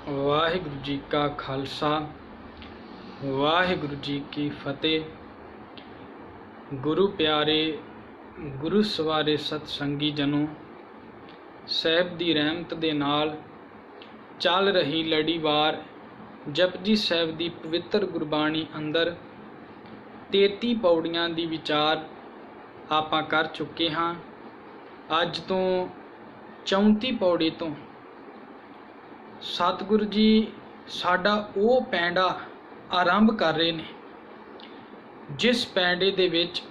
वाहिगुरु जी का खालसा वाहिगुरु जी की फतेह। गुरु प्यारे गुरु सवारे सतसंगी जनों, ਸਾਹਿਬ ਦੀ ਰਹਿਮਤ ਦੇ ਨਾਲ ਚੱਲ ਰਹੀ ਲੜੀਵਾਰ ਜਪਜੀ ਸਾਹਿਬ ਦੀ ਪਵਿੱਤਰ ਗੁਰਬਾਣੀ ਅੰਦਰ 33 ਪੌੜੀਆਂ ਦੀ ਵਿਚਾਰ ਆਪਾਂ ਕਰ ਚੁੱਕੇ ਹਾਂ। ਅੱਜ ਤੋਂ 34 ਪੌੜੀ ਤੋਂ ਸਤਿਗੁਰੂ ਜੀ ਸਾਡਾ ਉਹ ਪੈਂਡਾ ਆਰੰਭ ਕਰ ਰਹੇ ਨੇ ਜਿਸ ਪੈਂਡੇ ਦੇ ਵਿੱਚ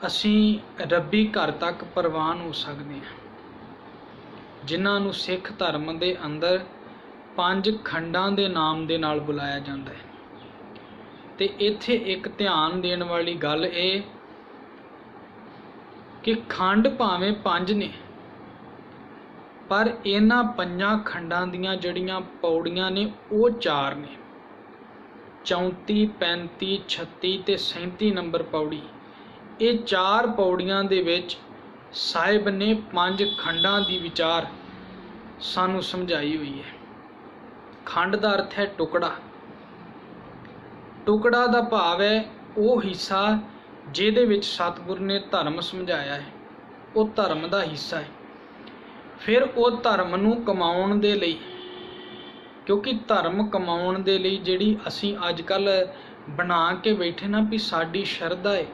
ਅਸੀਂ ਰੱਬੀ ਘਰ ਤੱਕ ਪ੍ਰਵਾਨ ਹੋ ਸਕਦੇ ਹਾਂ, ਜਿਨ੍ਹਾਂ ਨੂੰ ਸਿੱਖ ਧਰਮ ਦੇ ਅੰਦਰ 5 ਖੰਡਾਂ ਦੇ ਨਾਮ ਦੇ ਨਾਲ ਬੁਲਾਇਆ ਜਾਂਦਾ ਹੈ। ਤੇ ਇੱਥੇ ਇੱਕ ਧਿਆਨ ਦੇਣ ਵਾਲੀ ਗੱਲ ਇਹ ਕਿ ਖੰਡ ਭਾਵੇਂ 5 ਨੇ, ਪਰ ਇਹਨਾਂ 5 ਖੰਡਾਂ ਦੀਆਂ ਜਿਹੜੀਆਂ ਪੌੜੀਆਂ ਨੇ ਉਹ 4 ਨੇ। 34, 35, 36 ਤੇ 37 ਨੰਬਰ ਪੌੜੀ, ਇਹ 4 ਪੌੜੀਆਂ ਦੇ ਵਿੱਚ ਸਾਹਿਬ ਨੇ 5 ਖੰਡਾਂ ਦੀ ਵਿਚਾਰ ਸਾਨੂੰ ਸਮਝਾਈ ਹੋਈ ਹੈ। ਖੰਡ ਦਾ ਅਰਥ ਹੈ ਟੁਕੜਾ। ਟੁਕੜਾ ਦਾ ਭਾਵ ਹੈ ਉਹ ਹਿੱਸਾ ਜਿਹਦੇ ਵਿੱਚ ਸਤਿਗੁਰੂ ਨੇ ਧਰਮ ਸਮਝਾਇਆ ਹੈ, ਉਹ ਧਰਮ ਦਾ ਹਿੱਸਾ ਹੈ। ਫਿਰ ਉਹ ਧਰਮ ਨੂੰ ਕਮਾਉਣ ਦੇ ਲਈ, ਕਿਉਂਕਿ ਧਰਮ ਕਮਾਉਣ ਦੇ ਲਈ ਜਿਹੜੀ ਅਸੀਂ ਅੱਜ ਕੱਲ੍ਹ ਬਣਾ ਕੇ ਬੈਠੇ ਨਾ ਵੀ ਸਾਡੀ ਸ਼ਰਧਾ ਹੈ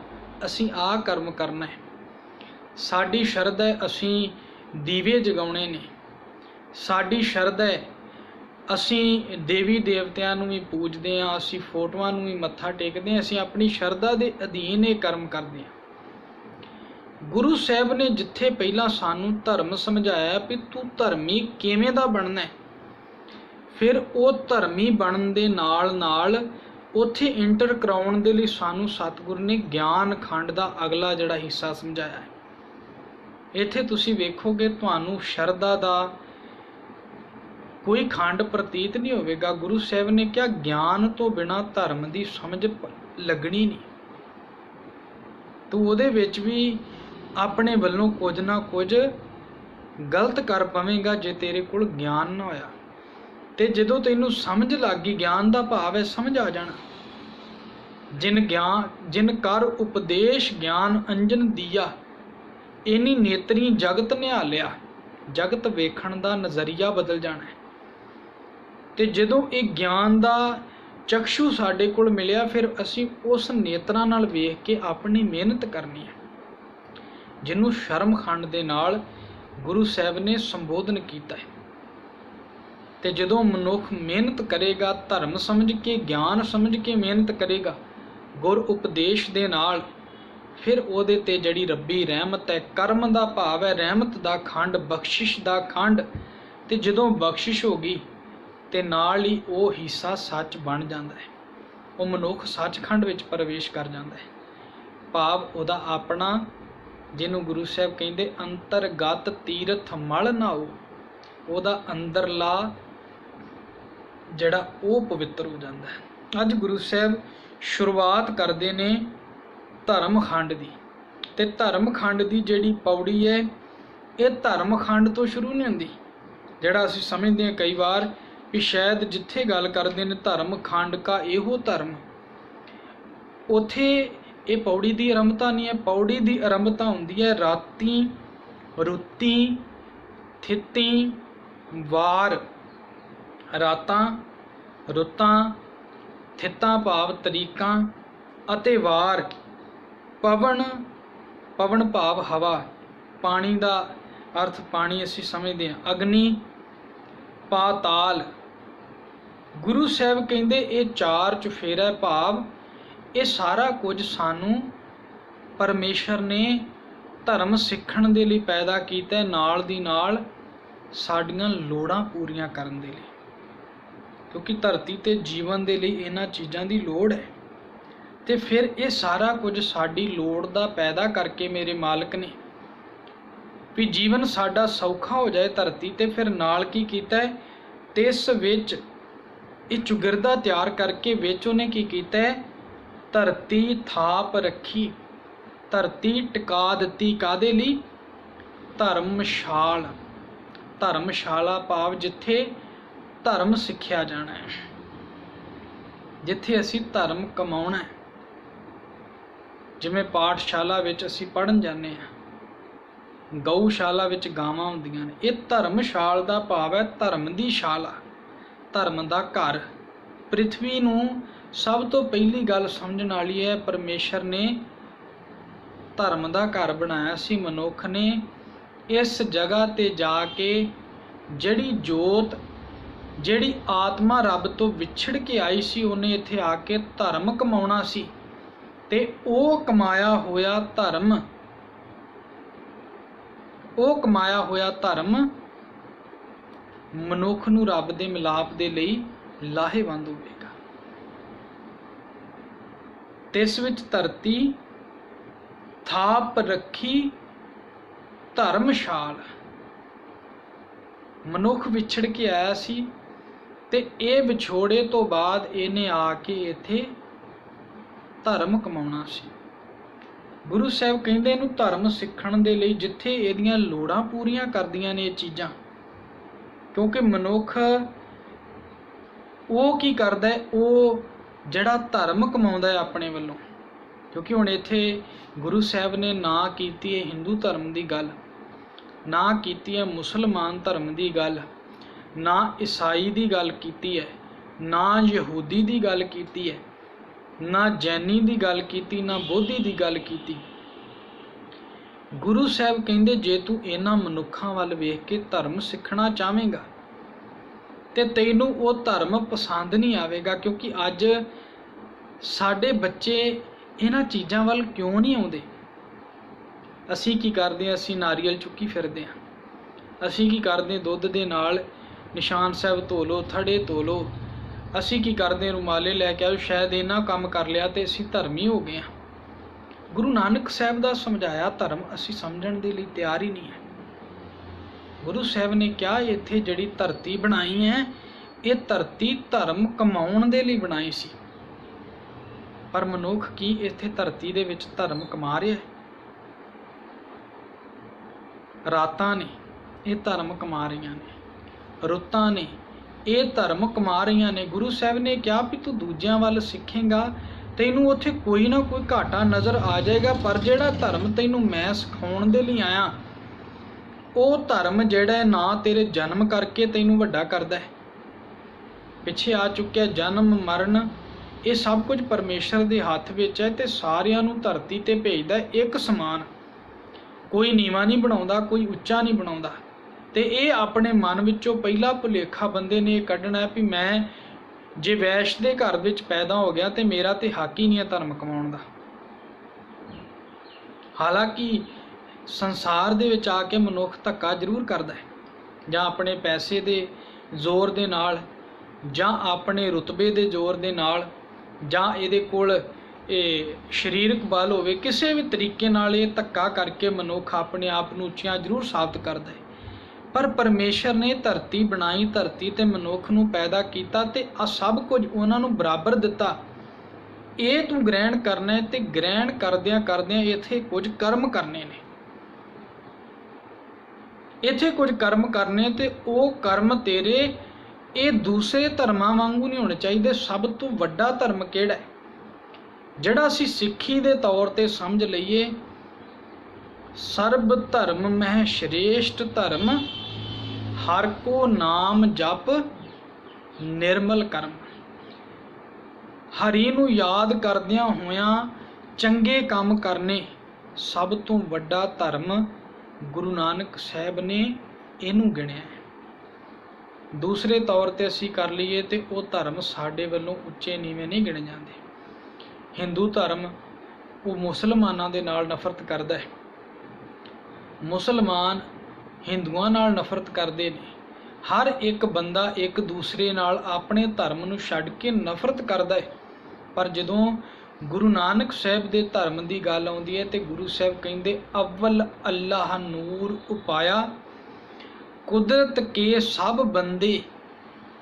ਅਸੀਂ ਆਹ ਕਰਮ ਕਰਨਾ ਹੈ, ਸਾਡੀ ਸ਼ਰਧਾ ਹੈ ਅਸੀਂ ਦੀਵੇ ਜਗਾਉਣੇ ਨੇ, ਸਾਡੀ ਸ਼ਰਧਾ ਹੈ ਅਸੀਂ ਦੇਵੀ ਦੇਵਤਿਆਂ ਨੂੰ ਵੀ ਪੂਜਦੇ ਹਾਂ, ਅਸੀਂ ਫੋਟੋਆਂ ਨੂੰ ਵੀ ਮੱਥਾ ਟੇਕਦੇ ਹਾਂ, ਅਸੀਂ ਆਪਣੀ ਸ਼ਰਧਾ ਦੇ ਅਧੀਨ ਇਹ ਕਰਮ ਕਰਦੇ ਹਾਂ। ਗੁਰੂ ਸਾਹਿਬ ਨੇ ਜਿੱਥੇ ਪਹਿਲਾਂ ਸਾਨੂੰ ਧਰਮ ਸਮਝਾਇਆ ਵੀ ਤੂੰ ਧਰਮੀ ਕਿਵੇਂ ਦਾ ਬਣਨਾ ਹੈ, ਫਿਰ ਉਹ ਧਰਮੀ ਬਣਨ ਦੇ ਨਾਲ ਨਾਲ ਉੱਥੇ ਇੰਟਰ ਕਰਾਉਣ ਦੇ ਲਈ ਸਾਨੂੰ ਸਤਿਗੁਰੂ ਨੇ ਗਿਆਨ ਖੰਡ ਦਾ ਅਗਲਾ ਜਿਹੜਾ ਹਿੱਸਾ ਸਮਝਾਇਆ ਹੈ। ਇੱਥੇ ਤੁਸੀਂ ਵੇਖੋਗੇ ਤੁਹਾਨੂੰ ਸ਼ਰਧਾ ਦਾ ਕੋਈ ਖੰਡ ਪ੍ਰਤੀਤ ਨਹੀਂ ਹੋਵੇਗਾ। ਗੁਰੂ ਸਾਹਿਬ ਨੇ ਕਿਹਾ ਗਿਆਨ ਤੋਂ ਬਿਨਾਂ ਧਰਮ ਦੀ ਸਮਝ ਲੱਗਣੀ ਨਹੀਂ। ਤੂੰ ਉਹਦੇ ਵਿੱਚ ਵੀ ਆਪਣੇ ਵੱਲੋਂ ਕੁਝ ਨਾ ਕੁਝ ਗਲਤ ਕਰ ਪਵੇਂਗਾ ਜੇ ਤੇਰੇ ਕੋਲ ਗਿਆਨ ਨਾ ਹੋਇਆ। ਤੇ ਜਦੋਂ ਤੈਨੂੰ ਸਮਝ ਲੱਗ ਗਈ, ਗਿਆਨ ਦਾ ਭਾਵ ਹੈ ਸਮਝ ਆ ਜਾਣਾ। ਜਿਨ ਕਰ ਉਪਦੇਸ਼ ਗਿਆਨ ਅੰਜਨ ਦੀਆ, ਇਨੀ ਨੇਤਰੀ ਜਗਤ ਨਿਹਾਲਿਆ, ਜਗਤ ਵੇਖਣ ਦਾ ਨਜ਼ਰੀਆ ਬਦਲ ਜਾਣਾ ਹੈ। ਤੇ ਜਦੋਂ ਇਹ ਗਿਆਨ ਦਾ ਚਕਸ਼ੂ ਸਾਡੇ ਕੋਲ ਮਿਲਿਆ, ਫਿਰ ਅਸੀਂ ਉਸ ਨੇਤਰਾਂ ਨਾਲ ਵੇਖ ਕੇ ਆਪਣੀ ਮਿਹਨਤ ਕਰਨੀ ਹੈ, ਜਿਹਨੂੰ ਸ਼ਰਮ ਖੰਡ ਦੇ ਨਾਲ ਗੁਰੂ ਸਾਹਿਬ ਨੇ ਸੰਬੋਧਨ ਕੀਤਾ ਹੈ। ਤੇ ਜਦੋਂ ਮਨੁੱਖ ਮਿਹਨਤ ਕਰੇਗਾ, ਧਰਮ ਸਮਝ ਕੇ, ਗਿਆਨ ਸਮਝ ਕੇ ਮਿਹਨਤ ਕਰੇਗਾ ਗੁਰ ਉਪਦੇਸ਼ ਦੇ ਨਾਲ, ਫਿਰ ਉਹਦੇ ਤੇ ਜਿਹੜੀ ਰੱਬੀ ਰਹਿਮਤ ਹੈ, ਕਰਮ ਦਾ ਭਾਵ ਹੈ ਰਹਿਮਤ ਦਾ ਖੰਡ, ਬਖਸ਼ਿਸ਼ ਦਾ ਖੰਡ, ਤੇ ਜਦੋਂ ਬਖਸ਼ਿਸ਼ ਹੋ ਗਈ ਤੇ ਨਾਲ ਹੀ ਉਹ ਹਿੱਸਾ ਸੱਚ ਬਣ ਜਾਂਦਾ ਹੈ। ਉਹ ਮਨੁੱਖ ਸੱਚਖੰਡ ਵਿੱਚ ਪ੍ਰਵੇਸ਼ ਕਰ ਜਾਂਦਾ ਹੈ, ਭਾਵ ਉਹਦਾ ਆਪਣਾ, ਜਿਹਨੂੰ ਗੁਰੂ ਸਾਹਿਬ ਕਹਿੰਦੇ ਅੰਤਰਗਤ ਤੀਰਥ ਮਲ ਨਾਉ, ਉਹਦਾ ਅੰਦਰਲਾ ਜਿਹੜਾ ਉਹ ਪਵਿੱਤਰ ਹੋ ਜਾਂਦਾ ਹੈ। ਅੱਜ ਗੁਰੂ ਸਾਹਿਬ ਸ਼ੁਰੂਆਤ ਕਰਦੇ ਨੇ ਧਰਮ ਖੰਡ ਦੀ, ਤੇ ਧਰਮ ਖੰਡ ਦੀ ਜਿਹੜੀ ਪੌੜੀ ਹੈ ਇਹ ਧਰਮ ਖੰਡ ਤੋਂ ਸ਼ੁਰੂ ਨਹੀਂ ਹੁੰਦੀ। ਜਿਹੜਾ ਅਸੀਂ ਸਮਝਦੇ ਹਾਂ ਕਈ ਵਾਰ ਵੀ ਸ਼ਾਇਦ ਜਿੱਥੇ ਗੱਲ ਕਰਦੇ ਨੇ ਧਰਮ ਖੰਡ ਕਾ ਇਹੋ ਧਰਮ, ਉਥੇ ਇਹ ਪੌੜੀ ਦੀ ਆਰੰਭਤਾ ਨਹੀਂ ਹੈ। ਪੌੜੀ ਦੀ ਆਰੰਭਤਾ ਹੁੰਦੀ ਹੈ ਰਾਤੀ, ਰੁੱਤੀ, ਥਿੱਤੀ, ਵਾਰ। ਰਾਤਾਂ, ਰੁੱਤਾਂ, ਥਿੱਤਾਂ ਭਾਵ ਤਰੀਕਾਂ, ਅਤੇ ਵਾਰ ਪਵਨ, ਪਵਨ ਭਾਵ ਹਵਾ। ਪਾਣੀ ਦਾ ਅਰਥ ਪਾਣੀ ਅਸੀਂ ਸਮਝਦੇ ਹਾਂ, ਅਗਨੀ, ਪਾਤਾਲ। ਗੁਰੂ ਸਾਹਿਬ ਕਹਿੰਦੇ ਇਹ 4 ਚੁਫੇਰਾ ਭਾਵ ਇਹ ਸਾਰਾ ਕੁਝ ਸਾਨੂੰ ਪਰਮੇਸ਼ਰ ਨੇ ਧਰਮ ਸਿੱਖਣ ਦੇ ਲਈ ਪੈਦਾ ਕੀਤਾ, ਨਾਲ ਦੀ ਨਾਲ ਸਾਡੀਆਂ ਲੋੜਾਂ ਪੂਰੀਆਂ ਕਰਨ ਦੇ ਲਈ, ਕਿਉਂਕਿ ਧਰਤੀ ਤੇ ਜੀਵਨ ਦੇ ਲਈ ਇਹਨਾਂ ਚੀਜ਼ਾਂ ਦੀ ਲੋੜ ਹੈ। ਤੇ ਫਿਰ ਇਹ ਸਾਰਾ ਕੁਝ ਸਾਡੀ ਲੋੜ ਦਾ ਪੈਦਾ ਕਰਕੇ ਮੇਰੇ ਮਾਲਕ ਨੇ ਵੀ ਜੀਵਨ ਸਾਡਾ ਸੌਖਾ ਹੋ ਜਾਏ ਧਰਤੀ ਤੇ, ਫਿਰ ਨਾਲ ਕੀ ਕੀਤਾ ਹੈ, ਤਿਸ ਵਿੱਚ ਇਹ ਚੁਗਿਰਦਾ ਤਿਆਰ ਕਰਕੇ ਵਿੱਚ ਉਹਨੇ ਕੀ ਕੀਤਾ ਹੈ, ਧਰਤੀ ਥਾਪ ਰੱਖੀ, ਧਰਤੀ ਟਿਕਾ ਦਿੱਤੀ। ਕਾਹਦੇ ਲਈ? ਧਰਮਸ਼ਾਲ। ਧਰਮਸ਼ਾਲਾ ਭਾਵ ਜਿੱਥੇ ਧਰਮ ਸਿੱਖਿਆ ਜਾਣਾ ਹੈ, ਜਿੱਥੇ ਅਸੀਂ ਧਰਮ ਕਮਾਉਣਾ ਹੈ। ਜਿਵੇਂ ਪਾਠਸ਼ਾਲਾ ਵਿੱਚ ਅਸੀਂ ਪੜ੍ਹਨ ਜਾਂਦੇ ਹਾਂ, ਗਊਸ਼ਾਲਾ ਵਿੱਚ ਗਾਵਾਂ ਹੁੰਦੀਆਂ ਨੇ। ਇਹ ਧਰਮਸ਼ਾਲ ਦਾ ਭਾਵ ਹੈ ਧਰਮ ਦੀ ਸ਼ਾਲਾ, ਧਰਮ ਦਾ ਘਰ। ਪ੍ਰਿਥਵੀ ਨੂੰ ਸਭ ਤੋਂ ਪਹਿਲੀ ਗੱਲ ਸਮਝਣ ਵਾਲੀ ਹੈ, ਪਰਮੇਸ਼ਰ ਨੇ ਧਰਮ ਦਾ ਘਰ ਬਣਾਇਆ ਸੀ। ਮਨੁੱਖ ਨੇ ਇਸ ਜਗ੍ਹਾ ਤੇ ਜਾ ਕੇ ਜਿਹੜੀ ਜੋਤ, ਜਿਹੜੀ ਆਤਮਾ ਰੱਬ ਤੋਂ ਵਿਛੜ ਕੇ ਆਈ ਸੀ, ਉਹਨੇ ਇੱਥੇ ਆ ਕੇ ਧਰਮ ਕਮਾਉਣਾ ਸੀ। ਤੇ ਉਹ ਕਮਾਇਆ ਹੋਇਆ ਧਰਮ ਮਨੁੱਖ ਨੂੰ ਰੱਬ ਦੇ ਮਿਲਾਪ ਦੇ ਲਈ ਲਾਹੇਵੰਦ ਹੋਵੇਗਾ। ਤਿਸ ਵਿੱਚ ਧਰਤੀ ਥਾਪ ਰੱਖੀ ਧਰਮਸ਼ਾਲ। ਮਨੁੱਖ ਵਿਛੜ ਕੇ ਆਇਆ ਸੀ ਤੇ ਇਹ ਵਿਛੋੜੇ ਤੋਂ ਬਾਅਦ ਇਹਨੇ ਆ ਕੇ ਇੱਥੇ ਧਰਮ ਕਮਾਉਣਾ ਸੀ। ਗੁਰੂ ਸਾਹਿਬ ਕਹਿੰਦੇ ਇਹਨੂੰ ਧਰਮ ਸਿੱਖਣ ਦੇ ਲਈ ਜਿੱਥੇ ਇਹਦੀਆਂ ਲੋੜਾਂ ਪੂਰੀਆਂ ਕਰਦੀਆਂ ਨੇ ਇਹ ਚੀਜ਼ਾਂ। ਕਿਉਂਕਿ ਮਨੁੱਖ ਉਹ ਕੀ ਕਰਦਾ ਹੈ, ਉਹ ਜਿਹੜਾ ਧਰਮ ਕਮਾਉਂਦਾ ਹੈ ਆਪਣੇ ਵੱਲੋਂ। ਕਿਉਂਕਿ ਹੁਣ ਇੱਥੇ ਗੁਰੂ ਸਾਹਿਬ ਨੇ ਨਾ ਕੀਤੀ ਹੈ ਹਿੰਦੂ ਧਰਮ ਦੀ ਗੱਲ, ਨਾ ਕੀਤੀ ਹੈ ਮੁਸਲਮਾਨ ਧਰਮ ਦੀ ਗੱਲ, ਨਾ ਈਸਾਈ ਦੀ ਗੱਲ ਕੀਤੀ ਹੈ, ਨਾ ਯਹੂਦੀ ਦੀ ਗੱਲ ਕੀਤੀ ਹੈ, ਨਾ ਜੈਨੀ ਦੀ ਗੱਲ ਕੀਤੀ, ਨਾ ਬੋਧੀ ਦੀ ਗੱਲ ਕੀਤੀ। ਗੁਰੂ ਸਾਹਿਬ ਕਹਿੰਦੇ ਜੇ ਤੂੰ ਇਹਨਾਂ ਮਨੁੱਖਾਂ ਵੱਲ ਵੇਖ ਕੇ ਧਰਮ ਸਿੱਖਣਾ ਚਾਹਵੇਂਗਾ ਤੇ ਤੈਨੂੰ ਉਹ ਧਰਮ ਪਸੰਦ ਨਹੀਂ ਆਵੇਗਾ। ਕਿਉਂਕਿ ਅੱਜ ਸਾਡੇ ਬੱਚੇ ਇਹਨਾਂ ਚੀਜ਼ਾਂ ਵੱਲ ਕਿਉਂ ਨਹੀਂ ਆਉਂਦੇ? ਅਸੀਂ ਕੀ ਕਰਦੇ ਹਾਂ? ਅਸੀਂ ਨਾਰੀਅਲ ਚੁੱਕੀ ਫਿਰਦੇ ਹਾਂ। ਅਸੀਂ ਕੀ ਕਰਦੇ ਹਾਂ? ਦੁੱਧ ਦੇ ਨਾਲ ਨਿਸ਼ਾਨ ਸਾਹਿਬ ਧੋ ਲਓ, ਥੜੇ ਧੋ ਲਓ। ਅਸੀਂ ਕੀ ਕਰਦੇ? ਰੁਮਾਲੇ ਲੈ ਕੇ ਆਓ, ਸ਼ਾਇਦ ਇਹਨਾਂ ਕੰਮ ਕਰ ਲਿਆ ਤੇ ਅਸੀਂ ਧਰਮੀ ਹੋ ਗਏ ਹਾਂ। ਗੁਰੂ ਨਾਨਕ ਸਾਹਿਬ ਦਾ ਸਮਝਾਇਆ ਧਰਮ ਅਸੀਂ ਸਮਝਣ ਦੇ ਲਈ ਤਿਆਰ ਹੀ ਨਹੀਂ ਹੈ। ਗੁਰੂ ਸਾਹਿਬ ਨੇ ਕਿਹਾ ਇੱਥੇ ਜਿਹੜੀ ਧਰਤੀ ਬਣਾਈ ਹੈ, ਇਹ ਧਰਤੀ ਧਰਮ ਕਮਾਉਣ ਦੇ ਲਈ ਬਣਾਈ ਸੀ। ਪਰ ਮਨੁੱਖ ਕੀ ਇੱਥੇ ਧਰਤੀ ਦੇ ਵਿੱਚ ਧਰਮ ਕਮਾ ਰਿਹਾ ਹੈ? ਰਾਤਾਂ ਨੇ ਇਹ ਧਰਮ ਕਮਾ ਰਹੀਆਂ ਨੇ, ਰੁੱਤਾਂ ਨੇ ਇਹ ਧਰਮ ਕਮਾ ਰਹੀਆਂ ਨੇ। ਗੁਰੂ ਸਾਹਿਬ ਨੇ ਕਿਹਾ ਵੀ ਤੂੰ ਦੂਜਿਆਂ ਵੱਲ ਸਿੱਖੇਂਗਾ, ਤੈਨੂੰ ਉੱਥੇ ਕੋਈ ਨਾ ਕੋਈ ਘਾਟਾ ਨਜ਼ਰ ਆ ਜਾਏਗਾ। ਪਰ ਜਿਹੜਾ ਧਰਮ ਤੈਨੂੰ ਮੈਂ ਸਿਖਾਉਣ ਦੇ ਲਈ ਆਇਆ, ਉਹ ਧਰਮ ਜਿਹੜਾ ਨਾ ਤੇਰੇ ਜਨਮ ਕਰਕੇ ਤੈਨੂੰ ਵੱਡਾ ਕਰਦਾ ਹੈ, ਪਿੱਛੇ ਆ ਚੁੱਕਿਆ ਜਨਮ ਮਰਨ, ਇਹ ਸਭ ਕੁਝ ਪਰਮੇਸ਼ਰ ਦੇ ਹੱਥ ਵਿੱਚ ਹੈ। ਤੇ ਸਾਰਿਆਂ ਨੂੰ ਧਰਤੀ ਤੇ ਭੇਜਦਾ ਇੱਕ ਸਮਾਨ, ਕੋਈ ਨੀਵਾਂ ਨਹੀਂ ਬਣਾਉਂਦਾ, ਕੋਈ ਉੱਚਾ ਨਹੀਂ ਬਣਾਉਂਦਾ। ਤੇ ਇਹ ਆਪਣੇ ਮਨ ਵਿੱਚੋਂ ਪਹਿਲਾ ਭੁਲੇਖਾ ਬੰਦੇ ਨੇ ਕੱਢਣਾ ਹੈ ਵੀ ਮੈਂ ਜੇ ਵੈਸ਼ ਦੇ ਘਰ ਵਿੱਚ ਪੈਦਾ ਹੋ ਗਿਆ ਤੇ ਮੇਰਾ ਤੇ ਹੱਕ ਹੀ ਨਹੀਂ ਹੈ ਧਰਮ ਕਮਾਉਣ ਦਾ। ਹਾਲਾਂਕਿ ਸੰਸਾਰ ਦੇ ਵਿੱਚ ਆ ਕੇ ਮਨੁੱਖ ਧੱਕਾ ਜ਼ਰੂਰ ਕਰਦਾ ਹੈ, ਜਾਂ ਆਪਣੇ ਪੈਸੇ ਦੇ ਜ਼ੋਰ ਦੇ ਨਾਲ, ਜਾਂ ਆਪਣੇ ਰੁਤਬੇ ਦੇ ਜ਼ੋਰ ਦੇ ਨਾਲ, ਜਾਂ ਇਹਦੇ ਕੋਲ ਇਹ ਸਰੀਰਕ ਬਲ ਹੋਵੇ, ਕਿਸੇ ਵੀ ਤਰੀਕੇ ਨਾਲ ਇਹ ਧੱਕਾ ਕਰਕੇ ਮਨੁੱਖ ਆਪਣੇ ਆਪ ਨੂੰ ਉੱਚਾ ਜ਼ਰੂਰ ਸਾਬਤ ਕਰਦਾ ਹੈ। ਪਰ ਪਰਮੇਸ਼ਰ ਨੇ ਧਰਤੀ ਬਣਾਈ, ਧਰਤੀ ਤੇ ਮਨੁੱਖ ਨੂੰ ਪੈਦਾ ਕੀਤਾ ਤੇ ਆ ਸਭ ਕੁਝ ਉਹਨਾਂ ਨੂੰ ਬਰਾਬਰ ਦਿੱਤਾ। ਇਹ ਤੂੰ ਗ੍ਰਹਿਣ ਕਰਨਾ ਹੈ ਤੇ ਗ੍ਰਹਿਣ ਕਰਦਿਆਂ ਕਰਦਿਆਂ ਇੱਥੇ ਕੁਝ ਕਰਮ ਕਰਨੇ ਨੇ। ਇੱਥੇ ਕੁਝ ਕਰਮ ਕਰਨੇ ਤੇ ਉਹ ਕਰਮ ਤੇਰੇ ਇਹ ਦੂਸਰੇ ਧਰਮਾਂ ਵਾਂਗੂ ਨਹੀਂ ਹੋਣੇ ਚਾਹੀਦੇ। ਸਭ ਤੋਂ ਵੱਡਾ ਧਰਮ ਕਿਹੜਾ ਹੈ ਜਿਹੜਾ ਅਸੀਂ ਸਿੱਖੀ ਦੇ ਤੌਰ ਤੇ ਸਮਝ ਲਈਏ? ਸਰਬ ਧਰਮ ਮਹਿ ਸ਼੍ਰੇਸ਼ਟ ਧਰਮ, ਹਰ ਕੋ ਨਾਮ ਜਪ ਨਿਰਮਲ ਕਰਮ। ਹਰੀ ਨੂੰ ਯਾਦ ਕਰਦਿਆਂ ਹੋਇਆਂ ਚੰਗੇ ਕੰਮ ਕਰਨੇ ਸਭ ਤੋਂ ਵੱਡਾ ਧਰਮ ਗੁਰੂ ਨਾਨਕ ਸਾਹਿਬ ਨੇ ਇਹਨੂੰ ਗਿਣਿਆ ਹੈ। ਦੂਸਰੇ ਤੌਰ ਤੇ ਅਸੀਂ ਕਰ ਲਈਏ ਤੇ ਉਹ ਧਰਮ ਸਾਡੇ ਵੱਲੋਂ ਉੱਚੇ ਨੀਵੇਂ ਨਹੀਂ ਗਿਣੇ ਜਾਂਦੇ। ਹਿੰਦੂ ਧਰਮ ਉਹ ਮੁਸਲਮਾਨਾਂ ਦੇ ਨਾਲ ਨਫ਼ਰਤ ਕਰਦਾ ਹੈ, ਮੁਸਲਮਾਨ ਹਿੰਦੂਆਂ ਨਾਲ ਨਫ਼ਰਤ ਕਰਦੇ ਨੇ। ਹਰ ਇੱਕ ਬੰਦਾ ਇੱਕ ਦੂਸਰੇ ਨਾਲ ਆਪਣੇ ਧਰਮ ਨੂੰ ਛੱਡ ਕੇ ਨਫ਼ਰਤ ਕਰਦਾ ਹੈ। ਪਰ ਜਦੋਂ ਗੁਰੂ ਨਾਨਕ ਸਾਹਿਬ ਦੇ ਧਰਮ ਦੀ ਗੱਲ ਆਉਂਦੀ ਹੈ ਤੇ ਗੁਰੂ ਸਾਹਿਬ ਕਹਿੰਦੇ ਅਵਲ ਅੱਲਾਹ ਨੂਰ ਉਪਾਇਆ, ਕੁਦਰਤ ਕੇ ਸਭ ਬੰਦੇ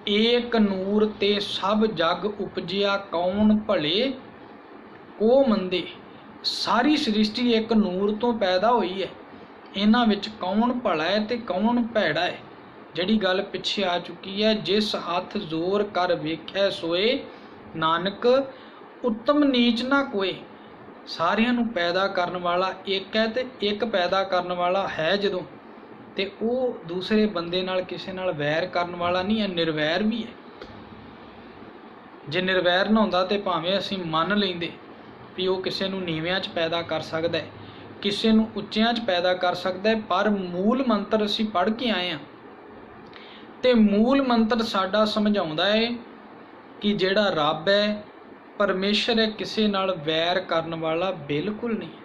ਏਕ ਨੂਰ ਤੇ ਸਭ ਜਗ ਉਪਜਿਆ, ਕੌਣ ਭਲੇ ਕੋ ਮੰਦੇ। ਸਾਰੀ ਸ੍ਰਿਸ਼ਟੀ ਇੱਕ ਨੂਰ ਤੋਂ ਪੈਦਾ ਹੋਈ ਹੈ, ਇਹਨਾਂ ਵਿੱਚ ਕੌਣ ਭਲਾ ਹੈ ਤੇ ਕੌਣ ਭੈੜਾ ਹੈ। ਜਿਹੜੀ ਗੱਲ ਪਿੱਛੇ ਆ ਚੁੱਕੀ ਹੈ, ਜਿਸ ਹੱਥ ਜ਼ੋਰ ਕਰ ਵੇਖੈ ਸੋਏ, ਨਾਨਕ ਉੱਤਮ ਨੀਚ ਨਾ ਕੋਏ। ਸਾਰਿਆਂ ਨੂੰ ਪੈਦਾ ਕਰਨ ਵਾਲਾ ਇੱਕ ਹੈ, ਤੇ ਇੱਕ ਪੈਦਾ ਕਰਨ ਵਾਲਾ ਹੈ ਜਦੋਂ, ਤੇ ਉਹ ਦੂਸਰੇ ਬੰਦੇ ਨਾਲ ਕਿਸੇ ਨਾਲ ਵੈਰ ਕਰਨ ਵਾਲਾ ਨਹੀਂ ਹੈ, ਨਿਰਵੈਰ ਵੀ ਹੈ। ਜੇ ਨਿਰਵੈਰ ਨਾ ਹੁੰਦਾ ਤੇ ਭਾਵੇਂ ਅਸੀਂ ਮੰਨ ਲੈਂਦੇ ਵੀ ਉਹ ਕਿਸੇ ਨੂੰ ਨੀਵਿਆਂ 'ਚ ਪੈਦਾ ਕਰ ਸਕਦਾ ਹੈ, ਕਿਸੇ ਨੂੰ ਉੱਚਿਆਂ 'ਚ ਪੈਦਾ ਕਰ ਸਕਦਾ ਹੈ, ਪਰ ਮੂਲ ਮੰਤਰ ਅਸੀਂ ਪੜ੍ਹ ਕੇ ਆਏ ਹਾਂ, ਤੇ ਮੂਲ ਮੰਤਰ ਸਾਡਾ ਸਮਝਾਉਂਦਾ ਹੈ ਕਿ ਜਿਹੜਾ ਰੱਬ ਹੈ, ਪਰਮੇਸ਼ਰ ਹੈ, ਕਿਸੇ ਨਾਲ ਵੈਰ ਕਰਨ ਵਾਲਾ ਬਿਲਕੁਲ ਨਹੀਂ ਹੈ।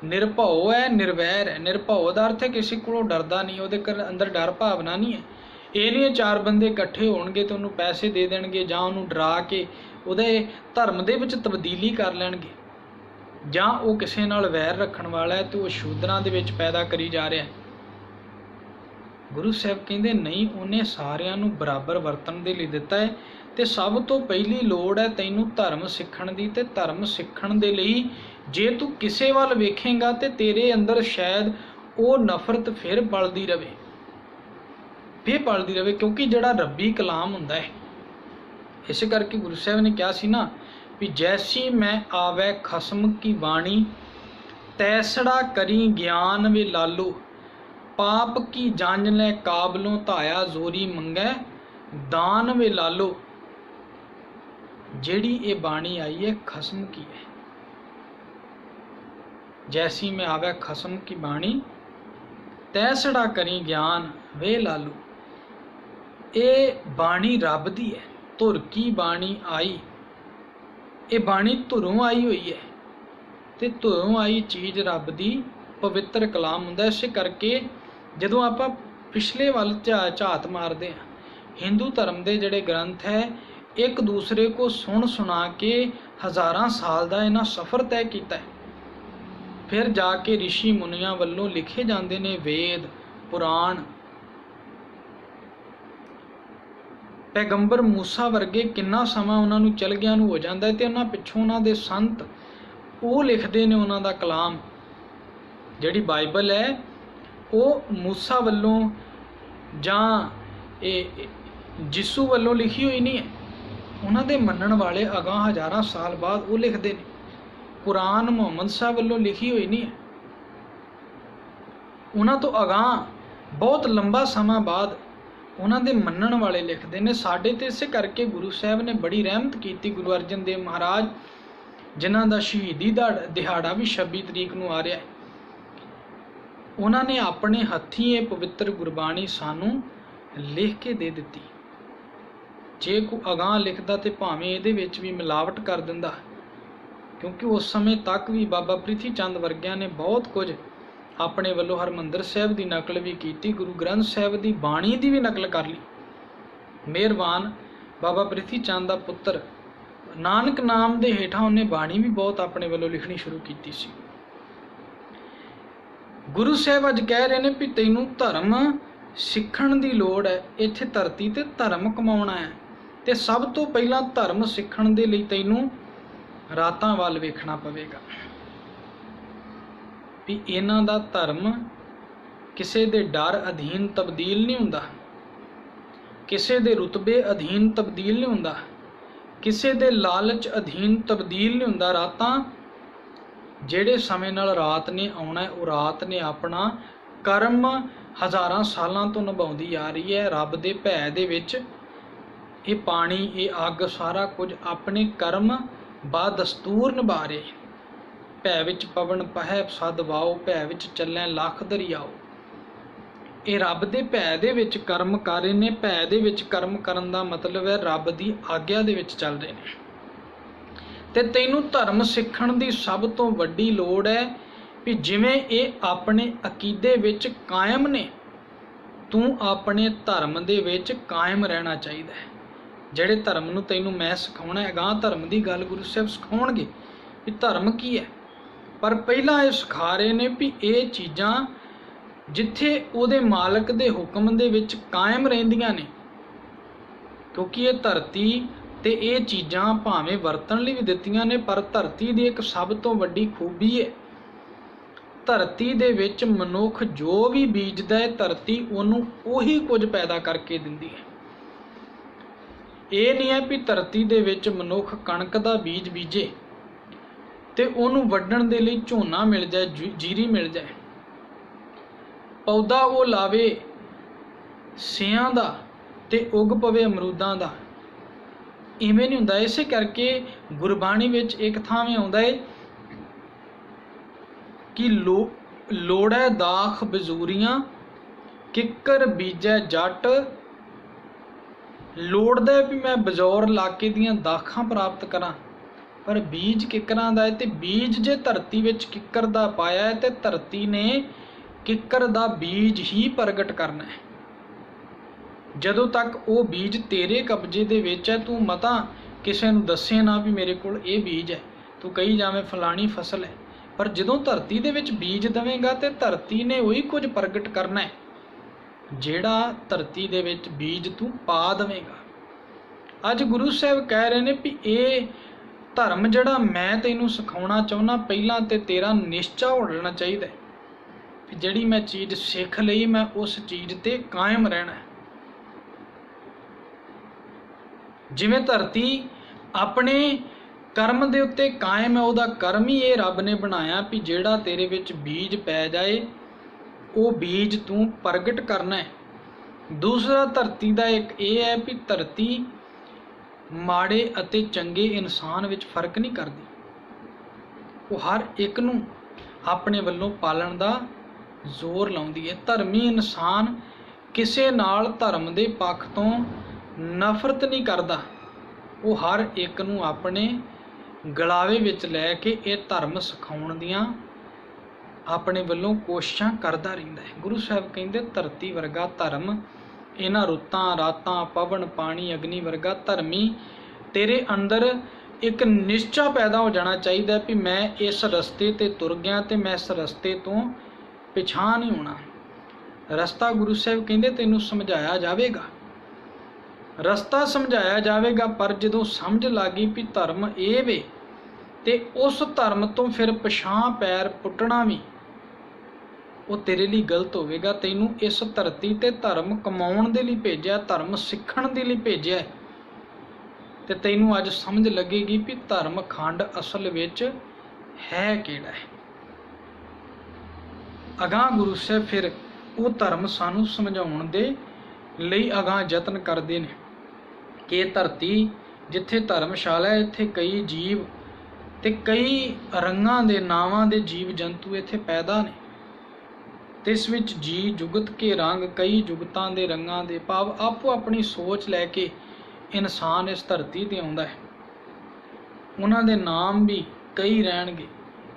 ਨਿਰਭਉ ਹੈ, ਨਿਰਵੈਰ ਹੈ। ਨਿਰਭਉ ਦਾ ਅਰਥ ਹੈ ਕਿਸੇ ਕੋਲੋਂ ਡਰਦਾ ਨਹੀਂ, ਉਹਦੇ ਅੰਦਰ ਡਰ ਭਾਵਨਾ ਨਹੀਂ ਹੈ। ਇਹ ਨਹੀਂ ਚਾਰ ਬੰਦੇ ਇਕੱਠੇ ਹੋਣਗੇ ਤੇ ਉਹਨੂੰ ਪੈਸੇ ਦੇ ਦੇਣਗੇ, ਜਾਂ ਉਹਨੂੰ ਡਰਾ ਕੇ ਉਹਦੇ ਧਰਮ ਦੇ ਵਿੱਚ ਤਬਦੀਲੀ ਕਰ ਲੈਣਗੇ, ਜਾਂ ਉਹ ਕਿਸੇ ਨਾਲ ਵੈਰ ਰੱਖਣ ਵਾਲਾ ਹੈ ਤੇ ਉਹ ਸ਼ੂਦਰਾਂ ਦੇ ਵਿੱਚ ਪੈਦਾ ਕਰੀ ਜਾ ਰਿਹਾ ਹੈ। ਗੁਰੂ ਸਾਹਿਬ ਕਹਿੰਦੇ ਨਹੀਂ, ਉਹਨੇ ਸਾਰਿਆਂ ਨੂੰ ਬਰਾਬਰ ਵਰਤਣ ਦੇ ਲਈ ਦਿੱਤਾ ਹੈ। ਤੇ ਸਭ ਤੋਂ ਪਹਿਲੀ ਲੋੜ ਹੈ ਤੈਨੂੰ ਧਰਮ ਸਿੱਖਣ ਦੀ, ਤੇ ਧਰਮ ਸਿੱਖਣ ਦੇ ਲਈ ਜੇ ਤੂੰ ਕਿਸੇ ਵੱਲ ਵੇਖੇਂਗਾ ਤੇ ਤੇਰੇ ਅੰਦਰ ਸ਼ਾਇਦ ਉਹ ਨਫ਼ਰਤ ਫਿਰ ਬਲਦੀ ਰਵੇ, ਕਿਉਂਕਿ ਜਿਹੜਾ ਰੱਬੀ ਕਲਾਮ ਹੁੰਦਾ ਹੈ। ਇਸੇ ਕਰਕੇ ਗੁਰੂ ਸਾਹਿਬ ਨੇ ਕਿਹਾ ਸੀ ਨਾ ਵੀ ਜੈਸੀ ਮੈਂ ਆਵੈ ਖਸਮ ਕੀ ਬਾਣੀ, ਤੈਸੜਾ ਕਰੀ ਗਿਆਨ ਵੇ ਲਾਲੋ, ਪਾਪ ਕੀ ਜਾਂਚ ਲੈ ਕਾਬਲੋਂ ਧਾਇਆ, ਜ਼ੋਰੀ ਮੰਗੈ ਦਾਨ ਵੇ ਲਾਲੋ। ਜਿਹੜੀ ਇਹ ਬਾਣੀ ਆਈ ਹੈ ਖਸਮ ਕੀ ਹੈ। ਜੈਸੀ ਮੈਂ ਆਵੈ ਖਸਮ ਕੀ ਬਾਣੀ, ਤੈਸੜਾ ਕਰੀ ਗਿਆਨ ਵੇ ਲਾਲੋ। ਇਹ ਬਾਣੀ ਰੱਬ ਦੀ ਹੈ, ਧੁਰ ਕੀ ਬਾਣੀ ਆਈ। ਇਹ ਬਾਣੀ ਧੁਰੋਂ ਆਈ ਹੋਈ ਹੈ, ਤੇ ਧੁਰੋਂ ਆਈ ਚੀਜ਼ ਰੱਬ ਦੀ ਪਵਿੱਤਰ ਕਲਾਮ ਹੁੰਦਾ। ਇਸੇ ਕਰਕੇ ਜਦੋਂ ਆਪਾਂ ਪਿਛਲੇ ਵੱਲ ਝਾਤ ਮਾਰਦੇ ਹਾਂ, ਹਿੰਦੂ ਧਰਮ ਦੇ ਜਿਹੜੇ ਗ੍ਰੰਥ ਹੈ, ਇੱਕ ਦੂਸਰੇ ਕੋ ਸੁਣ ਸੁਣਾ ਕੇ ਹਜ਼ਾਰਾਂ ਸਾਲ ਦਾ ਇਹਨਾਂ ਸਫ਼ਰ ਤੈਅ ਕੀਤਾ ਹੈ। ਫਿਰ ਜਾ ਕੇ ਰਿਸ਼ੀ ਮੁਨੀਆਂ ਵੱਲੋਂ ਲਿਖੇ ਜਾਂਦੇ ਨੇ ਵੇਦ, ਪੁਰਾਣ। ਪੈਗੰਬਰ ਮੂਸਾ ਵਰਗੇ ਕਿੰਨਾ ਸਮਾਂ ਉਹਨਾਂ ਨੂੰ ਚਲ ਗਿਆ ਨੂੰ ਹੋ ਜਾਂਦਾ ਹੈ, ਤੇ ਉਹਨਾਂ ਪਿੱਛੋਂ ਉਹਨਾਂ ਦੇ ਸੰਤ ਉਹ ਲਿਖਦੇ ਨੇ ਉਹਨਾਂ ਦਾ ਕਲਾਮ। ਜਿਹੜੀ ਬਾਈਬਲ ਹੈ ਉਹ ਮੂਸਾ ਵੱਲੋਂ ਜਾਂ ਇਹ ਯਿਸੂ ਵੱਲੋਂ ਲਿਖੀ ਹੋਈ ਨਹੀਂ ਹੈ, ਉਹਨਾਂ ਦੇ ਮੰਨਣ ਵਾਲੇ ਅਗਾਂਹ ਹਜ਼ਾਰਾਂ ਸਾਲ ਬਾਅਦ ਉਹ ਲਿਖਦੇ ਨੇ। ਕੁਰਾਨ ਮੁਹੰਮਦ ਸਾਹਿਬ ਵੱਲੋਂ ਲਿਖੀ ਹੋਈ ਨਹੀਂ ਹੈ, ਉਹਨਾਂ ਤੋਂ ਅਗਾਂਹ ਬਹੁਤ ਲੰਬਾ ਸਮਾਂ ਬਾਅਦ ਉਹਨਾਂ ਦੇ ਮੰਨਣ ਵਾਲੇ ਲਿਖਦੇ ਨੇ। ਸਾਡੇ ਤੇ ਇਸੇ ਕਰਕੇ ਗੁਰੂ ਸਾਹਿਬ ਨੇ ਬੜੀ ਰਹਿਮਤ ਕੀਤੀ। ਗੁਰੂ ਅਰਜਨ ਦੇਵ ਮਹਾਰਾਜ, ਜਿਨ੍ਹਾਂ ਦਾ ਸ਼ਹੀਦੀ ਦਾ ਦਿਹਾੜਾ ਵੀ 26 ਤਰੀਕ ਨੂੰ ਆ ਰਿਹਾ ਹੈ, ਉਹਨਾਂ ਨੇ ਆਪਣੇ ਹੱਥੀਂ ਇਹ ਪਵਿੱਤਰ ਗੁਰਬਾਣੀ ਸਾਨੂੰ ਲਿਖ ਕੇ ਦੇ ਦਿੱਤੀ। ਜੇ ਕੋਈ ਅਗਾਂਹ ਲਿਖਦਾ ਤੇ ਭਾਵੇਂ ਇਹਦੇ ਵਿੱਚ ਵੀ ਮਿਲਾਵਟ ਕਰ ਦਿੰਦਾ, ਕਿਉਂਕਿ ਉਸ ਸਮੇਂ ਤੱਕ ਵੀ ਬਾਬਾ ਪ੍ਰਿਥੀ ਚੰਦ ਵਰਗਿਆਂ ਨੇ ਬਹੁਤ ਕੁਝ ਆਪਣੇ ਵੱਲੋਂ ਹਰਿਮੰਦਰ ਸਾਹਿਬ ਦੀ ਨਕਲ ਵੀ ਕੀਤੀ, ਗੁਰੂ ਗ੍ਰੰਥ ਸਾਹਿਬ ਦੀ ਬਾਣੀ ਦੀ ਵੀ ਨਕਲ ਕਰ ਲਈ। ਮਿਹਰਬਾਨ ਬਾਬਾ ਪ੍ਰਿਥੀ ਚੰਦ ਦਾ ਪੁੱਤਰ ਨਾਨਕ ਨਾਮ ਦੇ ਹੇਠਾਂ ਉਹਨੇ ਬਾਣੀ ਵੀ ਬਹੁਤ ਆਪਣੇ ਵੱਲੋਂ ਲਿਖਣੀ ਸ਼ੁਰੂ ਕੀਤੀ ਸੀ। ਗੁਰੂ ਸਾਹਿਬ ਅੱਜ ਕਹਿ ਰਹੇ ਨੇ ਵੀ ਤੈਨੂੰ ਧਰਮ ਸਿੱਖਣ ਦੀ ਲੋੜ ਹੈ। ਇੱਥੇ ਧਰਤੀ ਤੇ ਧਰਮ ਕਮਾਉਣਾ ਹੈ, ਤੇ ਸਭ ਤੋਂ ਪਹਿਲਾਂ ਧਰਮ ਸਿੱਖਣ ਦੇ ਲਈ ਤੈਨੂੰ ਰਾਤਾਂ ਵੱਲ ਵੇਖਣਾ ਪਵੇਗਾ ਵੀ ਇਹਨਾਂ ਦਾ ਧਰਮ ਕਿਸੇ ਦੇ ਡਰ ਅਧੀਨ ਤਬਦੀਲ ਨਹੀਂ ਹੁੰਦਾ, ਕਿਸੇ ਦੇ ਰੁਤਬੇ ਅਧੀਨ ਤਬਦੀਲ ਨਹੀਂ ਹੁੰਦਾ, ਕਿਸੇ ਦੇ ਲਾਲਚ ਅਧੀਨ ਤਬਦੀਲ ਨਹੀਂ ਹੁੰਦਾ। ਰਾਤਾਂ ਜਿਹੜੇ ਸਮੇਂ ਨਾਲ ਰਾਤ ਨੇ ਆਉਣਾ, ਉਹ ਰਾਤ ਨੇ ਆਪਣਾ ਕਰਮ ਹਜ਼ਾਰਾਂ ਸਾਲਾਂ ਤੋਂ ਨਿਭਾਉਂਦੀ ਆ ਰਹੀ ਹੈ। ਰੱਬ ਦੇ ਭੈ ਦੇ ਵਿੱਚ ਇਹ ਪਾਣੀ, ਇਹ ਅੱਗ, ਸਾਰਾ ਕੁਝ ਆਪਣੇ ਕਰਮ ਬਾ ਦਸਤੂਰ ਨਿਭਾ ਰਹੇ। ਭੈ ਵਿੱਚ ਪਵਨ ਪਹੈ ਸਦ ਵਾਓ, ਭੈ ਵਿੱਚ ਚੱਲੈ ਲੱਖ ਦਰਿਆਓ। ਇਹ ਰੱਬ ਦੇ ਭੈ ਦੇ ਵਿੱਚ ਕਰਮ ਕਰ ਰਹੇ ਨੇ। ਭੈ ਦੇ ਵਿੱਚ ਕਰਮ ਕਰਨ ਦਾ ਮਤਲਬ ਹੈ ਰੱਬ ਦੀ ਆਗਿਆ ਦੇ ਵਿੱਚ ਚੱਲ ਰਹੇ ਨੇ। ਤੇ ਤੈਨੂੰ ਧਰਮ ਸਿੱਖਣ ਦੀ ਸਭ ਤੋਂ ਵੱਡੀ ਲੋੜ ਹੈ ਵੀ ਜਿਵੇਂ ਇਹ ਆਪਣੇ ਅਕੀਦੇ ਵਿੱਚ ਕਾਇਮ ਨੇ, ਤੂੰ ਆਪਣੇ ਧਰਮ ਦੇ ਵਿੱਚ ਕਾਇਮ ਰਹਿਣਾ ਚਾਹੀਦਾ ਹੈ। ਜਿਹੜੇ ਧਰਮ ਨੂੰ ਤੈਨੂੰ ਮੈਂ ਸਿਖਾਉਣਾ ਹੈ, ਅਗਾਂਹ ਧਰਮ ਦੀ ਗੱਲ ਗੁਰੂ ਸਾਹਿਬ ਸਿਖਾਉਣਗੇ ਵੀ ਧਰਮ ਕੀ ਹੈ, ਪਰ ਪਹਿਲਾਂ ਇਹ ਸਿਖਾ ਰਹੇ ਨੇ ਵੀ ਇਹ ਚੀਜ਼ਾਂ ਜਿੱਥੇ ਉਹਦੇ ਮਾਲਕ ਦੇ ਹੁਕਮ ਦੇ ਵਿੱਚ ਕਾਇਮ ਰਹਿੰਦੀਆਂ ਨੇ, ਕਿਉਂਕਿ ਇਹ ਧਰਤੀ ਤੇ ਇਹ ਚੀਜ਼ਾਂ ਭਾਵੇਂ ਵਰਤਣ ਲਈ ਵੀ ਦਿੱਤੀਆਂ ਨੇ, ਪਰ ਧਰਤੀ ਦੀ ਇੱਕ ਸਭ ਤੋਂ ਵੱਡੀ ਖੂਬੀ ਹੈ, ਧਰਤੀ ਦੇ ਵਿੱਚ ਮਨੁੱਖ ਜੋ ਵੀ ਬੀਜਦਾ ਹੈ, ਧਰਤੀ ਉਹਨੂੰ ਉਹੀ ਕੁਝ ਪੈਦਾ ਕਰਕੇ ਦਿੰਦੀ ਹੈ। ਇਹ ਨਹੀਂ ਹੈ ਵੀ ਧਰਤੀ ਦੇ ਵਿੱਚ ਮਨੁੱਖ ਕਣਕ ਦਾ ਬੀਜ ਬੀਜੇ ਤੇ ਉਹਨੂੰ ਵੱਢਣ ਦੇ ਲਈ ਝੋਨਾ ਮਿਲ ਜਾਏ, ਜੀਰੀ ਮਿਲ ਜਾਏ, ਪੌਦਾ ਉਹ ਲਾਵੇ ਸਿਆਂ ਦਾ ਤੇ ਉੱਗ ਪਵੇ ਅਮਰੂਦਾਂ ਦਾ। ਇਵੇਂ ਨਹੀਂ ਹੁੰਦਾ। ਇਸੇ ਕਰਕੇ ਗੁਰਬਾਣੀ ਵਿੱਚ ਇੱਕ ਥਾਵੇਂ ਆਉਂਦਾ ਹੈ ਕਿ ਲੋੜੈ ਦਾਖ ਬਜ਼ੂਰੀਆਂ, ਕਿੱਕਰ ਬੀਜੈ ਜੱਟ। ਲੋੜਦਾ ਵੀ ਮੈਂ ਬਜ਼ੌਰ ਇਲਾਕੇ ਦੀਆਂ ਦਾਖਾਂ ਪ੍ਰਾਪਤ ਕਰਾਂ, ਪਰ ਬੀਜ ਕਿੱਕਰਾਂ ਦਾ ਹੈ। ਤੇ ਬੀਜ ਜੇ ਧਰਤੀ ਵਿੱਚ ਕਿੱਕਰ ਦਾ ਪਾਇਆ ਹੈ ਤੇ ਧਰਤੀ ਨੇ ਕਿੱਕਰ ਦਾ ਬੀਜ ਹੀ ਪ੍ਰਗਟ ਕਰਨਾ ਹੈ। ਜਦੋਂ ਤੱਕ ਉਹ ਬੀਜ ਤੇਰੇ ਕਬਜ਼ੇ ਦੇ ਵਿੱਚ ਹੈ, ਤੂੰ ਮਤਾ ਕਿਸੇ ਨੂੰ ਦੱਸੇ ਨਾ ਵੀ ਮੇਰੇ ਕੋਲ ਇਹ ਬੀਜ ਹੈ, ਤੂੰ ਕਹੀ ਜਾਵੇਂ ਫਲਾਣੀ ਫਸਲ ਹੈ, ਪਰ ਜਦੋਂ ਧਰਤੀ ਦੇ ਵਿੱਚ ਬੀਜ ਦੇਵੇਂਗਾ ਤੇ ਧਰਤੀ ਨੇ ਉਹੀ ਕੁਝ ਪ੍ਰਗਟ ਕਰਨਾ ਹੈ ਜਿਹੜਾ ਧਰਤੀ ਦੇ ਵਿੱਚ ਬੀਜ ਤੂੰ ਪਾ ਦੇਵੇਂਗਾ। ਅੱਜ ਗੁਰੂ ਸਾਹਿਬ ਕਹਿ ਰਹੇ ਨੇ ਵੀ ਇਹ ਧਰਮ ਜਿਹੜਾ ਮੈਂ ਤੈਨੂੰ ਸਿਖਾਉਣਾ ਚਾਹੁੰਦਾ, ਪਹਿਲਾਂ ਤੇ ਤੇਰਾ ਨਿਸ਼ਚਾ ਹੋ ਲੈਣਾ ਚਾਹੀਦਾ ਵੀ ਜਿਹੜੀ ਮੈਂ ਚੀਜ਼ ਸਿੱਖ ਲਈ ਮੈਂ ਉਸ ਚੀਜ਼ ਤੇ ਕਾਇਮ ਰਹਿਣਾ ਹੈ। ਜਿਵੇਂ ਧਰਤੀ ਆਪਣੇ ਕਰਮ ਦੇ ਉੱਤੇ ਕਾਇਮ ਹੈ, ਉਹਦਾ ਕਰਮ ਹੀ ਇਹ ਰੱਬ ਨੇ ਬਣਾਇਆ ਵੀ ਜਿਹੜਾ ਤੇਰੇ ਵਿੱਚ ਬੀਜ ਪੈ ਜਾਏ ਉਹ ਬੀਜ ਤੂੰ ਪ੍ਰਗਟ ਕਰਨਾ ਹੈ। ਦੂਸਰਾ ਧਰਤੀ ਦਾ ਇੱਕ ਇਹ ਹੈ ਵੀ ਧਰਤੀ ਮਾੜੇ ਅਤੇ ਚੰਗੇ ਇਨਸਾਨ ਵਿੱਚ ਫਰਕ ਨਹੀਂ ਕਰਦੀ, ਉਹ ਹਰ ਇੱਕ ਨੂੰ ਆਪਣੇ ਵੱਲੋਂ ਪਾਲਣ ਦਾ ਜ਼ੋਰ ਲਾਉਂਦੀ ਹੈ। ਧਰਮੀ ਇਨਸਾਨ ਕਿਸੇ ਨਾਲ ਧਰਮ ਦੇ ਪੱਖ ਤੋਂ ਨਫ਼ਰਤ ਨਹੀਂ ਕਰਦਾ, ਉਹ ਹਰ ਇੱਕ ਨੂੰ ਆਪਣੇ ਗਲਾਵੇ ਵਿੱਚ ਲੈ ਕੇ ਇਹ ਧਰਮ ਸਿਖਾਉਣ ਦੀਆਂ ਆਪਣੇ ਵੱਲੋਂ ਕੋਸ਼ਿਸ਼ਾਂ ਕਰਦਾ ਰਹਿੰਦਾ ਹੈ। ਗੁਰੂ ਸਾਹਿਬ ਕਹਿੰਦੇ ਧਰਤੀ ਵਰਗਾ ਧਰਮ, ਇਹਨਾਂ ਰੁੱਤਾਂ ਰਾਤਾਂ ਪਵਨ ਪਾਣੀ ਅਗਨੀ ਵਰਗਾ ਧਰਮੀ ਤੇਰੇ ਅੰਦਰ ਇੱਕ ਨਿਸ਼ਚਾ ਪੈਦਾ ਹੋ ਜਾਣਾ ਚਾਹੀਦਾ ਵੀ ਮੈਂ ਇਸ ਰਸਤੇ ਤੇ ਤੁਰ ਗਿਆ ਤੇ ਮੈਂ ਇਸ ਰਸਤੇ ਤੋਂ ਪਿਛਾਂਹ ਨਹੀਂ ਹੋਣਾ। ਰਸਤਾ ਗੁਰੂ ਸਾਹਿਬ ਕਹਿੰਦੇ ਤੈਨੂੰ ਸਮਝਾਇਆ ਜਾਵੇਗਾ, ਰਸਤਾ ਸਮਝਾਇਆ ਜਾਵੇਗਾ, ਪਰ ਜਦੋਂ ਸਮਝ ਲੱਗੀ ਵੀ ਧਰਮ ਇਹ ਵੇ ਤੇ ਉਸ ਧਰਮ ਤੋਂ ਫਿਰ ਪਿਛਾਂਹ ਪੈਰ ਪੁੱਟਣਾ ਵੀ ਉਹ ਤੇਰੇ ਲਈ ਗਲਤ ਹੋਵੇਗਾ। ਤੈਨੂੰ ਇਸ ਧਰਤੀ ਤੇ ਧਰਮ ਕਮਾਉਣ ਦੇ ਲਈ ਭੇਜਿਆ, ਧਰਮ ਸਿੱਖਣ ਦੇ ਲਈ ਭੇਜਿਆ, ਤੇ ਤੈਨੂੰ ਅੱਜ ਸਮਝ ਲੱਗੇਗੀ ਵੀ ਧਰਮ ਖੰਡ ਅਸਲ ਵਿੱਚ ਹੈ ਕਿਹੜਾ ਹੈ। ਅਗਾਂਹ ਗੁਰੂ ਸਾਹਿਬ ਫਿਰ ਉਹ ਧਰਮ ਸਾਨੂੰ ਸਮਝਾਉਣ ਦੇ ਲਈ ਅਗਾਂਹ ਯਤਨ ਕਰਦੇ ਨੇ ਕਿ ਇਹ ਧਰਤੀ ਜਿੱਥੇ ਧਰਮਸ਼ਾਲਾ ਹੈ, ਇੱਥੇ ਕਈ ਜੀਵ ਤੇ ਕਈ ਰੰਗਾਂ ਦੇ ਨਾਵਾਂ ਦੇ ਜੀਵ ਜੰਤੂ ਇੱਥੇ ਪੈਦਾ ਨੇ, ਤੇ ਇਸ ਵਿੱਚ ਜੀ ਜੁਗਤ ਕੇ ਰੰਗ, ਕਈ ਜੁਗਤਾਂ ਦੇ ਰੰਗਾਂ ਦੇ ਭਾਵ ਆਪੋ ਆਪਣੀ ਸੋਚ ਲੈ ਕੇ ਇਨਸਾਨ ਇਸ ਧਰਤੀ ਤੇ ਆਉਂਦਾ ਹੈ। ਉਹਨਾਂ ਦੇ ਨਾਮ ਵੀ ਕਈ ਰਹਿਣਗੇ,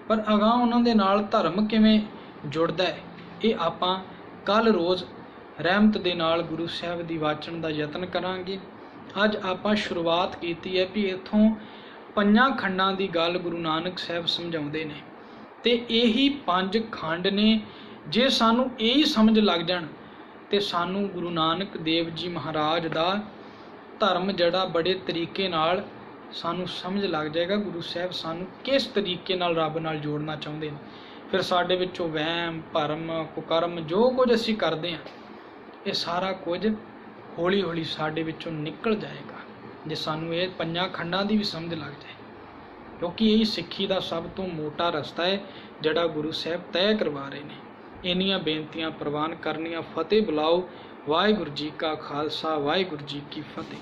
ਪਰ ਅਗਾਂਹ ਉਹਨਾਂ ਦੇ ਨਾਲ ਧਰਮ ਕਿਵੇਂ ਜੁੜਦਾ ਹੈ ਇਹ ਆਪਾਂ ਕੱਲ ਰੋਜ਼ ਰਹਿਮਤ ਦੇ ਨਾਲ ਗੁਰੂ ਸਾਹਿਬ ਦੀ ਵਾਚਣ ਦਾ ਯਤਨ ਕਰਾਂਗੇ। ਅੱਜ ਆਪਾਂ ਸ਼ੁਰੂਆਤ ਕੀਤੀ ਹੈ ਵੀ ਇੱਥੋਂ 5 ਖੰਡਾਂ ਦੀ ਗੱਲ ਗੁਰੂ ਨਾਨਕ ਸਾਹਿਬ ਸਮਝਾਉਂਦੇ ਨੇ, ਤੇ ਇਹੀ 5 ਖੰਡ ਨੇ। ਜੇ ਸਾਨੂੰ ਇਹੀ ਸਮਝ ਲੱਗ ਜਾਣ ਤੇ ਸਾਨੂੰ ਗੁਰੂ ਨਾਨਕ ਦੇਵ ਜੀ ਮਹਾਰਾਜ ਦਾ ਧਰਮ ਜਿਹੜਾ ਬੜੇ ਤਰੀਕੇ ਨਾਲ ਸਾਨੂੰ ਸਮਝ ਲੱਗ ਜਾਏਗਾ। ਗੁਰੂ ਸਾਹਿਬ ਸਾਨੂੰ ਕਿਸ ਤਰੀਕੇ ਨਾਲ ਰੱਬ ਨਾਲ ਜੋੜਨਾ ਚਾਹੁੰਦੇ ਨੇ। ਫਿਰ ਸਾਡੇ ਵਿੱਚੋਂ ਵਹਿਮ ਭਰਮ ਕੁਕਰਮ ਜੋ ਕੁਝ ਅਸੀਂ ਕਰਦੇ ਹਾਂ ਇਹ ਸਾਰਾ ਕੁਝ ਹੌਲੀ ਹੌਲੀ ਸਾਡੇ ਵਿੱਚੋਂ ਨਿਕਲ ਜਾਏਗਾ, ਜੇ ਸਾਨੂੰ ਇਹ 5 ਖੰਡਾਂ ਦੀ ਵੀ ਸਮਝ ਲੱਗ ਜਾਏ, ਕਿਉਂਕਿ ਇਹ ਸਿੱਖੀ ਦਾ ਸਭ ਤੋਂ ਮੋਟਾ ਰਸਤਾ ਹੈ ਜਿਹੜਾ ਗੁਰੂ ਸਾਹਿਬ ਤੈਅ ਕਰਵਾ ਰਹੇ ਨੇ। ਇੰਨੀਆਂ ਬੇਨਤੀਆਂ ਪ੍ਰਵਾਨ ਕਰਨੀਆਂ। ਫਤਿਹ ਬੁਲਾਓ। ਵਾਹਿਗੁਰੂ ਜੀ ਕਾ ਖਾਲਸਾ, ਵਾਹਿਗੁਰੂ ਜੀ ਕੀ ਫਤਿਹ।